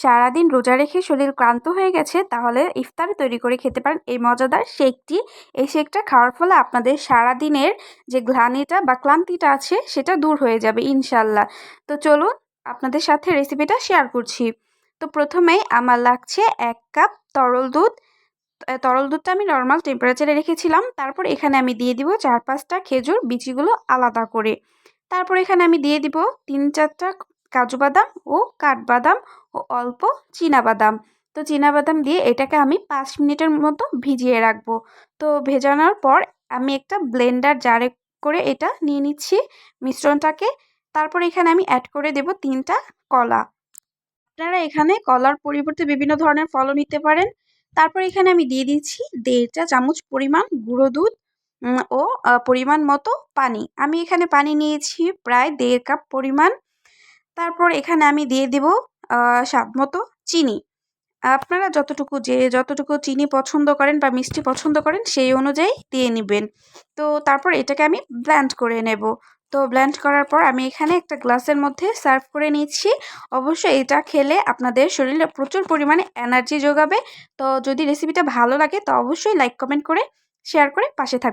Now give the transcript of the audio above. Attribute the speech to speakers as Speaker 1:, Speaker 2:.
Speaker 1: সারাদিন রোজা রেখে শরীর ক্লান্ত হয়ে গেছে, তাহলে ইফতারে তৈরি করে খেতে পারেন এই মজাদার শেকটি। এই শেকটা খাওয়ার ফলে আপনাদের সারাদিনের যে গ্লানিটা বা ক্লান্তিটা আছে সেটা দূর হয়ে যাবে ইনশাল্লাহ। তো চলুন আপনাদের সাথে রেসিপিটা শেয়ার করছি। তো প্রথমেই আমার লাগছে 1 কাপ তরল দুধ। তরল দুধটা আমি নর্মাল টেম্পারেচারে রেখেছিলাম। তারপর এখানে আমি দিয়ে দিব 4-5টা খেজুর, বিচিগুলো আলাদা করে। তারপর এখানে আমি দিয়ে দিব 3-4টা কাজু বাদাম ও কাঠবাদাম ও অল্প চীনাবাদাম। তো চীনাবাদাম দিয়ে এটাকে আমি 5 মিনিটের মতো ভিজিয়ে রাখবো। তো ভেজানোর পর আমি একটা ব্লেন্ডার জারে করে এটা নিয়ে নিচ্ছি মিশ্রণটাকে। তারপর এখানে আমি অ্যাড করে দেব 3টা কলা। আপনারা এখানে কলার পরিবর্তে বিভিন্ন ধরনের ফলও নিতে পারেন। তারপর এখানে আমি দিয়ে দিচ্ছি 1.5 চা চামচ পরিমাণ গুঁড়ো দুধ ও পরিমাণ মতো পানি। আমি এখানে পানি নিয়েছি প্রায় 1.5 কাপ পরিমাণ। তারপর এখানে আমি দিয়ে দিব স্বাদ মতো চিনি। আপনারা যতটুকু চিনি পছন্দ করেন বা মিষ্টি পছন্দ করেন সেই অনুযায়ী দিয়ে নিবেন। তো তারপর এটাকে আমি ব্লেন্ড করে নেব। তো ব্লেন্ড করার পর আমি এখানে একটা গ্লাসের মধ্যে সার্ভ করে নিচ্ছি। অবশ্যই এটা খেলে আপনাদের শরীরে প্রচুর পরিমাণে এনার্জি যোগাবে। তো যদি রেসিপিটা ভালো লাগে তো অবশ্যই লাইক কমেন্ট করে শেয়ার করে পাশে থাকবেন।